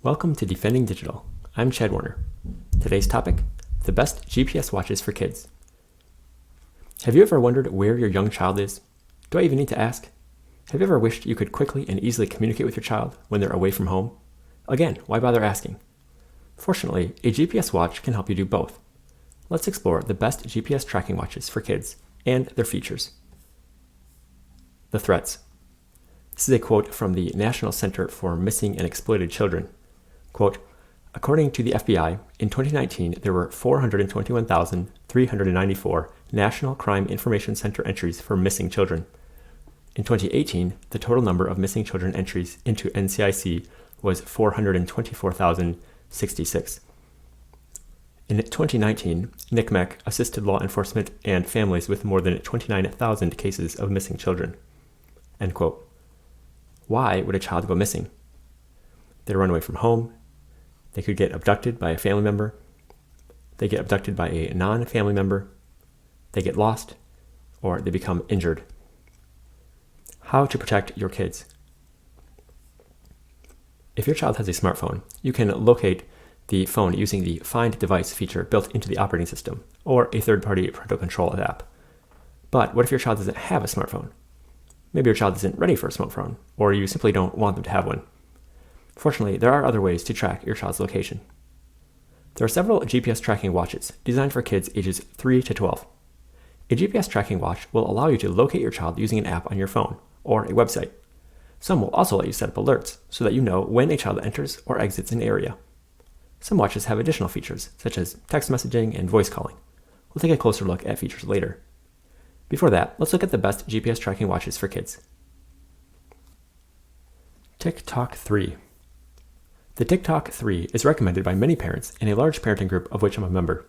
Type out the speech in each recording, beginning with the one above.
Welcome to Defending Digital. I'm Chad Warner. Today's topic, the best GPS watches for kids. Have you ever wondered where your young child is? Do I even need to ask? Have you ever wished you could quickly and easily communicate with your child when they're away from home? Again, why bother asking? Fortunately, a GPS watch can help you do both. Let's explore the best GPS tracking watches for kids and their features. The threats. This is a quote from the National Center for Missing and Exploited Children. Quote, according to the FBI, in 2019, there were 421,394 National Crime Information Center entries for missing children. In 2018, the total number of missing children entries into NCIC was 424,066. In 2019, NCMEC assisted law enforcement and families with more than 29,000 cases of missing children. End quote. Why would a child go missing? They run away from home. They could get abducted by a family member. They get abducted by a non-family member. They get lost, or they become injured. How to protect your kids. If your child has a smartphone, you can locate the phone using the Find Device feature built into the operating system, or a third-party parental control app. But what if your child doesn't have a smartphone? Maybe your child isn't ready for a smartphone, or you simply don't want them to have one. Fortunately, there are other ways to track your child's location. There are several GPS tracking watches designed for kids ages 3 to 12. A GPS tracking watch will allow you to locate your child using an app on your phone or a website. Some will also let you set up alerts so that you know when a child enters or exits an area. Some watches have additional features, such as text messaging and voice calling. We'll take a closer look at features later. Before that, let's look at the best GPS tracking watches for kids. Tik Tok 3. The Tik Tok 3 is recommended by many parents in a large parenting group of which I'm a member.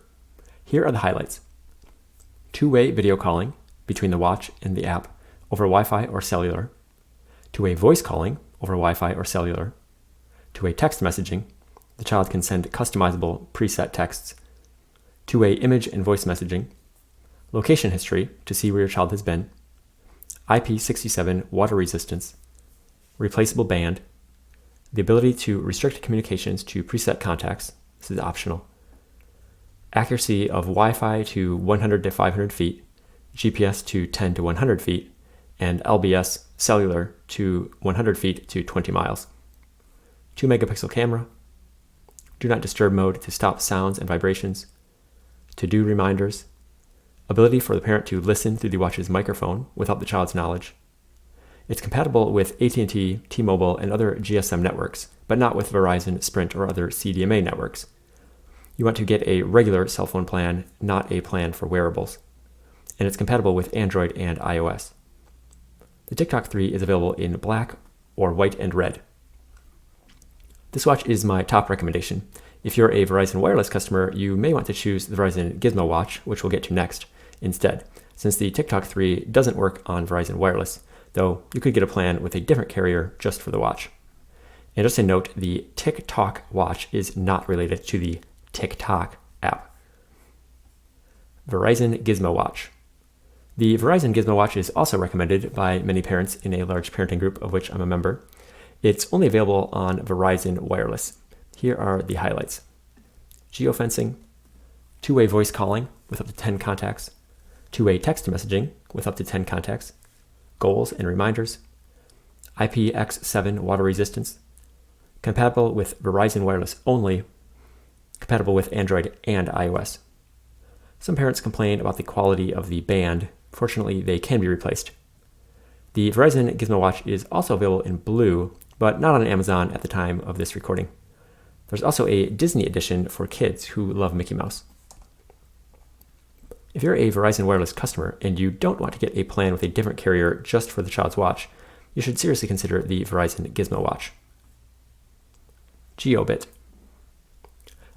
Here are the highlights. Two-way video calling between the watch and the app over Wi-Fi or cellular. Two-way voice calling over Wi-Fi or cellular. Two-way text messaging. The child can send customizable preset texts. Two-way image and voice messaging. Location history to see where your child has been. IP67 water resistance. Replaceable band. The ability to restrict communications to preset contacts. This is optional. Accuracy of Wi-Fi to 100 to 500 feet. GPS to 10 to 100 feet. And LBS cellular to 100 feet to 20 miles. 2 megapixel camera. Do not disturb mode to stop sounds and vibrations. To-do reminders. Ability for the parent to listen through the watch's microphone without the child's knowledge. It's compatible with AT&T, T-Mobile, and other GSM networks, but not with Verizon, Sprint, or other CDMA networks. You want to get a regular cell phone plan, not a plan for wearables. And it's compatible with Android and iOS. The Tik Tok 3 is available in black or white and red. This watch is my top recommendation. If you're a Verizon wireless customer, you may want to choose the Verizon Gizmo watch, which we'll get to next, instead, since the Tik Tok 3 doesn't work on Verizon wireless, though you could get a plan with a different carrier just for the watch. And just a note, the Tik Tok watch is not related to the Tik Tok app. Verizon Gizmo watch. The Verizon Gizmo watch is also recommended by many parents in a large parenting group of which I'm a member. It's only available on Verizon wireless. Here are the highlights. Geofencing, two-way voice calling with up to 10 contacts, two-way text messaging with up to 10 contacts, goals and reminders, IPX7 water resistance, compatible with Verizon wireless only, compatible with Android and iOS. Some parents complain about the quality of the band. Fortunately, they can be replaced. The Verizon Gizmo watch is also available in blue, but not on Amazon at the time of this recording. There's also a Disney edition for kids who love Mickey Mouse. If you're a Verizon wireless customer and you don't want to get a plan with a different carrier just for the child's watch, you should seriously consider the Verizon Gizmo watch. GeoBit.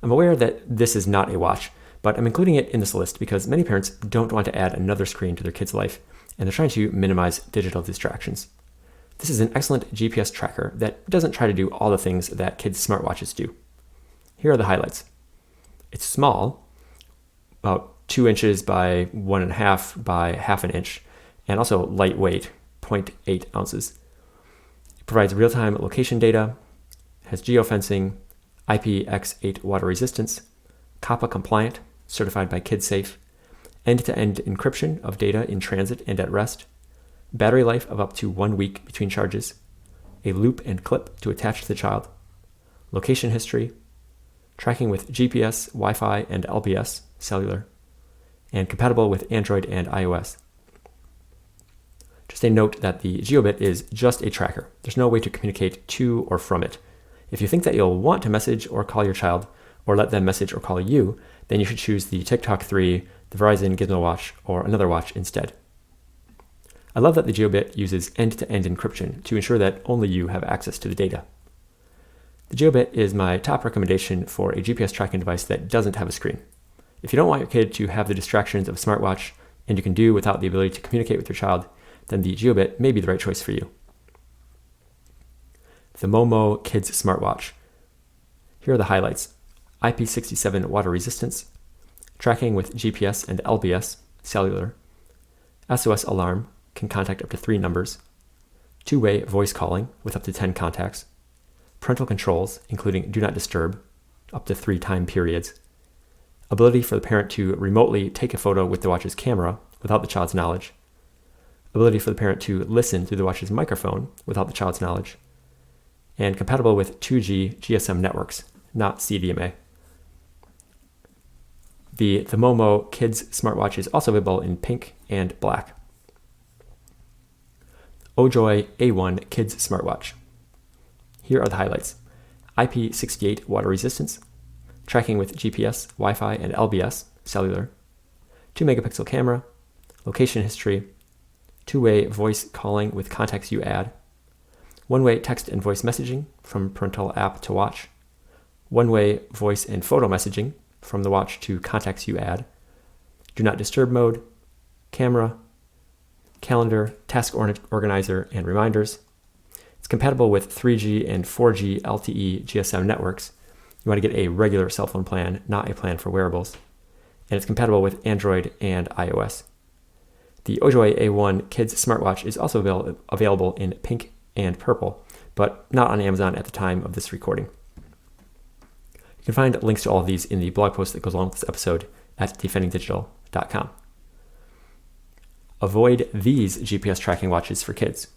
I'm aware that this is not a watch, but I'm including it in this list because many parents don't want to add another screen to their kid's life, and they're trying to minimize digital distractions. This is an excellent GPS tracker that doesn't try to do all the things that kids' smartwatches do. Here are the highlights. It's small, about 2 inches by 1.5 by half an inch, and also lightweight, 0.8 ounces. It provides real-time location data, has geofencing, IPX8 water resistance, COPPA compliant, certified by KidSafe, end-to-end encryption of data in transit and at rest, battery life of up to 1 week between charges, a loop and clip to attach to the child, location history, tracking with GPS, Wi-Fi, and LBS, cellular, and compatible with Android and iOS. Just a note that the GeoBit is just a tracker. There's no way to communicate to or from it. If you think that you'll want to message or call your child, or let them message or call you, then you should choose the Tik Tok 3, the Verizon Gizmo watch, or another watch instead. I love that the GeoBit uses end-to-end encryption to ensure that only you have access to the data. The GeoBit is my top recommendation for a GPS tracking device that doesn't have a screen. If you don't want your kid to have the distractions of a smartwatch, and you can do without the ability to communicate with your child, then the GeoBit may be the right choice for you. The Momo Kids Smartwatch. Here are the highlights. IP67 water resistance, tracking with GPS and LBS, cellular, SOS alarm, can contact up to 3 numbers, 2-way voice calling with up to 10 contacts, parental controls, including do not disturb, up to 3 time periods, ability for the parent to remotely take a photo with the watch's camera without the child's knowledge, ability for the parent to listen through the watch's microphone without the child's knowledge, and compatible with 2G GSM networks, not CDMA. The Momo Kids Smartwatch is also available in pink and black. Ojoy A1 Kids Smartwatch. Here are the highlights. IP68 water resistance, tracking with GPS, Wi-Fi, and LBS, cellular, 2 megapixel camera, location history, 2-way voice calling with contacts you add, 1-way text and voice messaging from parental app to watch, 1-way voice and photo messaging from the watch to contacts you add, do not disturb mode, camera, calendar, task organizer, and reminders. It's compatible with 3G and 4G LTE GSM networks. You want to get a regular cell phone plan, not a plan for wearables. And it's compatible with Android and iOS. The Ojoy A1 Kids Smartwatch is also available in pink and purple, but not on Amazon at the time of this recording. You can find links to all of these in the blog post that goes along with this episode at defendingdigital.com. Avoid these GPS tracking watches for kids.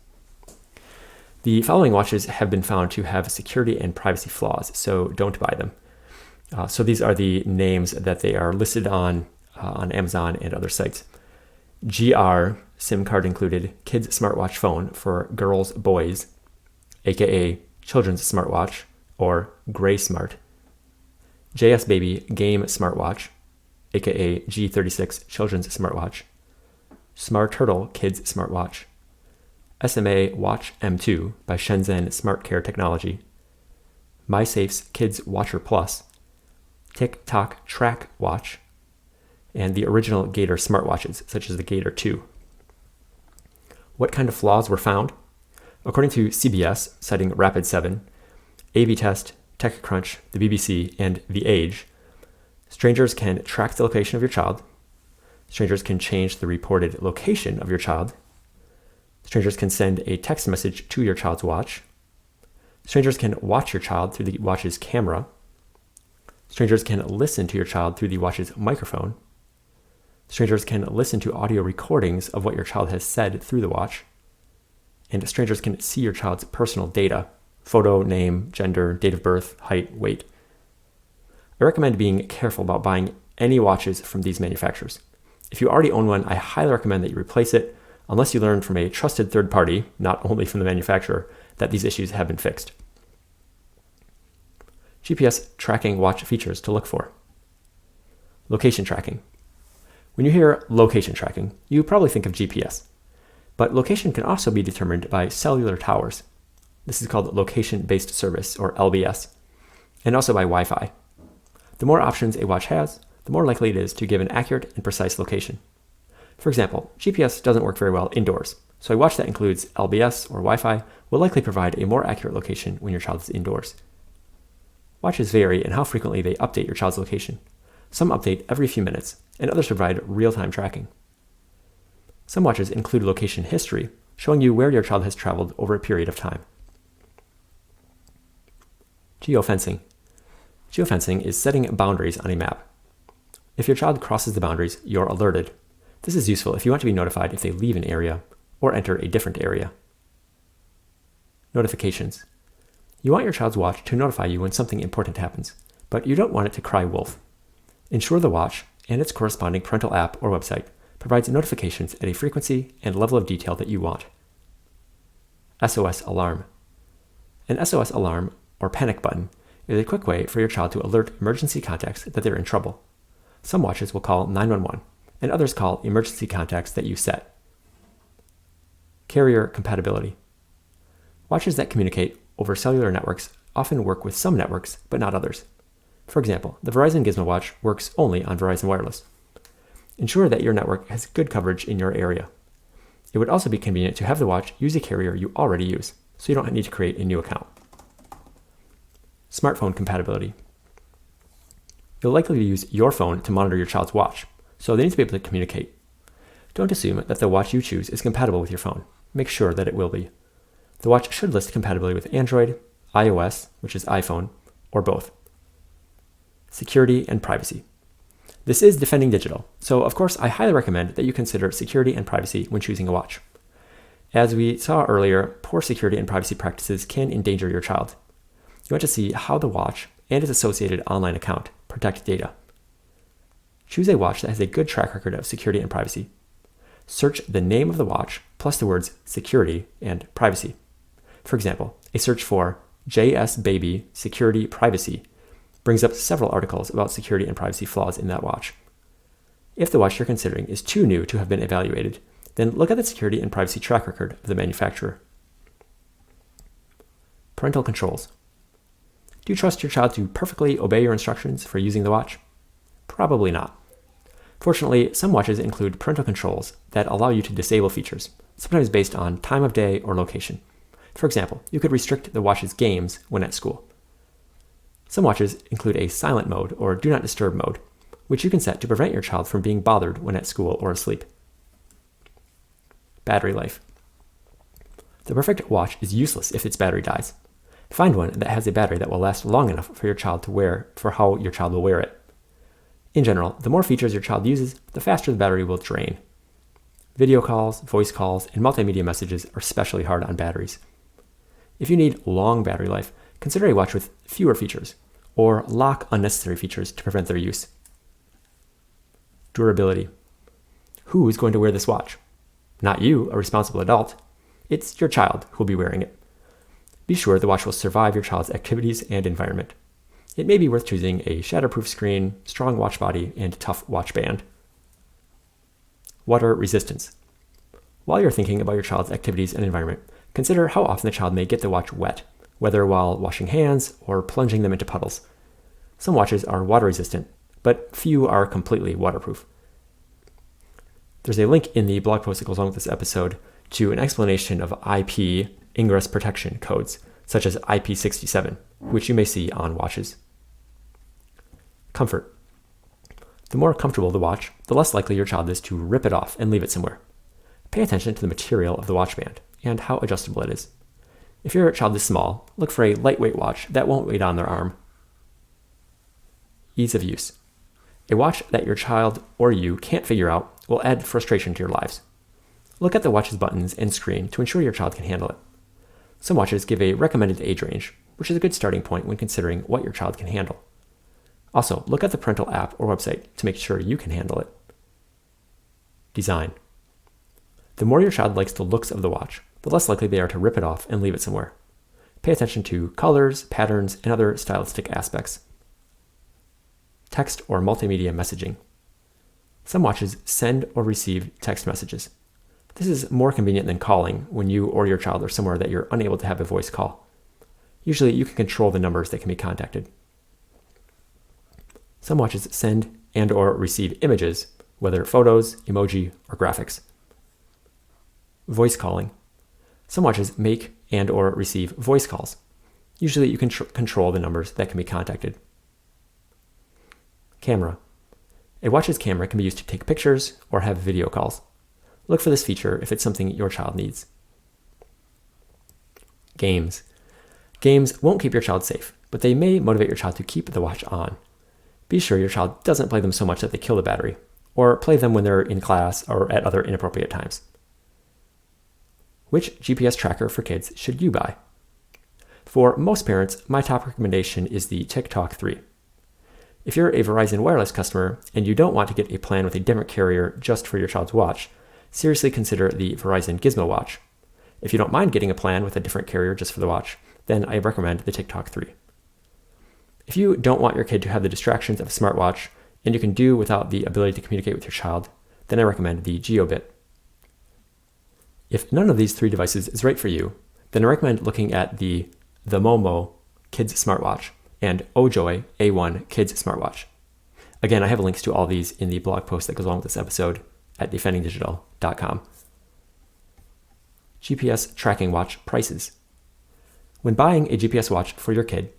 The following watches have been found to have security and privacy flaws, so don't buy them. So these are the names that they are listed on Amazon and other sites. GR, SIM card included, kids smartwatch phone for girls, boys, aka children's smartwatch or Gray Smart. JS Baby game smartwatch, aka G36 children's smartwatch. Smart Turtle kids smartwatch. SMA Watch M2 by Shenzhen Smart Care Technology. MySafe's Kids Watcher Plus. Tik Tok Track Watch, and the original Gator smartwatches, such as the Gator 2. What kind of flaws were found? According to CBS, citing Rapid7, A/B Test, TechCrunch, the BBC, and The Age, strangers can track the location of your child. Strangers can change the reported location of your child. Strangers can send a text message to your child's watch. Strangers can watch your child through the watch's camera. Strangers can listen to your child through the watch's microphone. Strangers can listen to audio recordings of what your child has said through the watch. And strangers can see your child's personal data, photo, name, gender, date of birth, height, weight. I recommend being careful about buying any watches from these manufacturers. If you already own one, I highly recommend that you replace it unless you learn from a trusted third party, not only from the manufacturer, that these issues have been fixed. GPS tracking watch features to look for. Location tracking. When you hear location tracking, you probably think of GPS, but location can also be determined by cellular towers. This is called location-based service, or LBS, and also by Wi-Fi. The more options a watch has, the more likely it is to give an accurate and precise location. For example, GPS doesn't work very well indoors, so a watch that includes LBS or Wi-Fi will likely provide a more accurate location when your child is indoors. Watches vary in how frequently they update your child's location. Some update every few minutes, and others provide real-time tracking. Some watches include location history, showing you where your child has traveled over a period of time. Geofencing. Geofencing is setting boundaries on a map. If your child crosses the boundaries, you're alerted. This is useful if you want to be notified if they leave an area or enter a different area. Notifications. You want your child's watch to notify you when something important happens, but you don't want it to cry wolf. Ensure the watch and its corresponding parental app or website provides notifications at a frequency and level of detail that you want. SOS alarm. An SOS alarm or panic button is a quick way for your child to alert emergency contacts that they're in trouble. Some watches will call 911, and others call emergency contacts that you set. Carrier compatibility. Watches that communicate over cellular networks often work with some networks, but not others. For example, the Verizon Gizmo watch works only on Verizon Wireless. Ensure that your network has good coverage in your area. It would also be convenient to have the watch use a carrier you already use, so you don't need to create a new account. Smartphone compatibility. You'll likely use your phone to monitor your child's watch, so they need to be able to communicate. Don't assume that the watch you choose is compatible with your phone. Make sure that it will be. The watch should list compatibility with Android, iOS, which is iPhone, or both. Security and privacy. This is Defending Digital, so of course I highly recommend that you consider security and privacy when choosing a watch. As we saw earlier, poor security and privacy practices can endanger your child. You want to see how the watch and its associated online account protect data. Choose a watch that has a good track record of security and privacy. Search the name of the watch plus the words security and privacy. For example, a search for JS Baby Security Privacy brings up several articles about security and privacy flaws in that watch. If the watch you're considering is too new to have been evaluated, then look at the security and privacy track record of the manufacturer. Parental controls. Do you trust your child to perfectly obey your instructions for using the watch? Probably not. Fortunately, some watches include parental controls that allow you to disable features, sometimes based on time of day or location. For example, you could restrict the watch's games when at school. Some watches include a silent mode or do not disturb mode, which you can set to prevent your child from being bothered when at school or asleep. Battery life. The perfect watch is useless if its battery dies. Find one that has a battery that will last long enough for your child to wear for how your child will wear it. In general, the more features your child uses, the faster the battery will drain. Video calls, voice calls, and multimedia messages are especially hard on batteries. If you need long battery life, consider a watch with fewer features, or lock unnecessary features to prevent their use. Durability. Who is going to wear this watch? Not you, a responsible adult. It's your child who will be wearing it. Be sure the watch will survive your child's activities and environment. It may be worth choosing a shatterproof screen, strong watch body, and tough watch band. Water resistance. While you're thinking about your child's activities and environment, consider how often the child may get the watch wet, whether while washing hands or plunging them into puddles. Some watches are water resistant, but few are completely waterproof. There's a link in the blog post that goes along with this episode to an explanation of IP ingress protection codes, such as IP67, which you may see on watches. Comfort. The more comfortable the watch, the less likely your child is to rip it off and leave it somewhere. Pay attention to the material of the watch band and how adjustable it is. If your child is small, look for a lightweight watch that won't weigh down their arm. Ease of use. A watch that your child or you can't figure out will add frustration to your lives. Look at the watch's buttons and screen to ensure your child can handle it. Some watches give a recommended age range, which is a good starting point when considering what your child can handle. Also, look at the parental app or website to make sure you can handle it. Design. The more your child likes the looks of the watch, the less likely they are to rip it off and leave it somewhere. Pay attention to colors, patterns, and other stylistic aspects. Text or multimedia messaging. Some watches send or receive text messages. This is more convenient than calling when you or your child are somewhere that you're unable to have a voice call. Usually you can control the numbers that can be contacted. Some watches send and or receive images, whether photos, emoji, or graphics. Voice calling. Some watches make and or receive voice calls. Usually you can control the numbers that can be contacted. Camera. A watch's camera can be used to take pictures or have video calls. Look for this feature if it's something your child needs. Games. Games won't keep your child safe. but they may motivate your child to keep the watch on. Be sure your child doesn't play them so much that they kill the battery, or play them when they're in class or at other inappropriate times. Which GPS tracker for kids should you buy? For most parents, my top recommendation is the Tik Tok 3. If you're a Verizon wireless customer and you don't want to get a plan with a different carrier just for your child's watch, seriously consider the Verizon Gizmo watch. If you don't mind getting a plan with a different carrier just for the watch, then I recommend the Tik Tok 3. If you don't want your kid to have the distractions of a smartwatch and you can do without the ability to communicate with your child, then I recommend the GeoBit. If none of these 3 devices is right for you, then I recommend looking at the Momo Kids Smartwatch and OJOY A1 Kids Smartwatch. Again, I have links to all these in the blog post that goes along with this episode at defendingdigital.com. GPS tracking watch prices. When buying a GPS watch for your kid,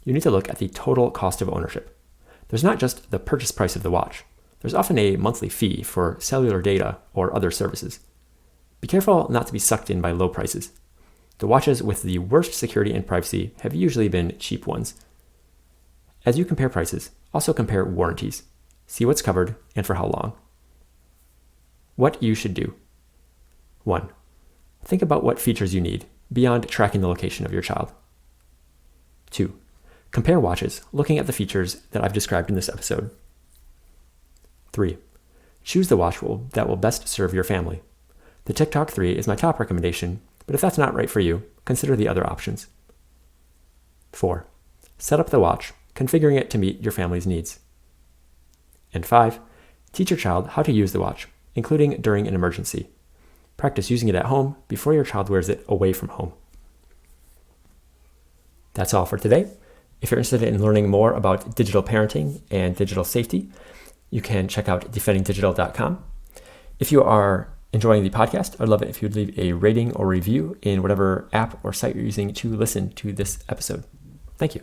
you need to look at the total cost of ownership. There's not just the purchase price of the watch. There's often a monthly fee for cellular data or other services. Be careful not to be sucked in by low prices. The watches with the worst security and privacy have usually been cheap ones. As you compare prices, also compare warranties. See what's covered and for how long. What you should do. 1. Think about what features you need beyond tracking the location of your child. 2. Compare watches, looking at the features that I've described in this episode. 3. Choose the watch that will best serve your family. The Tik Tok 3 is my top recommendation, but if that's not right for you, consider the other options. 4. Set up the watch, configuring it to meet your family's needs. And 5. Teach your child how to use the watch, including during an emergency. Practice using it at home before your child wears it away from home. That's all for today. If you're interested in learning more about digital parenting and digital safety, you can check out defendingdigital.com. If you are enjoying the podcast, I'd love it if you'd leave a rating or review in whatever app or site you're using to listen to this episode. Thank you.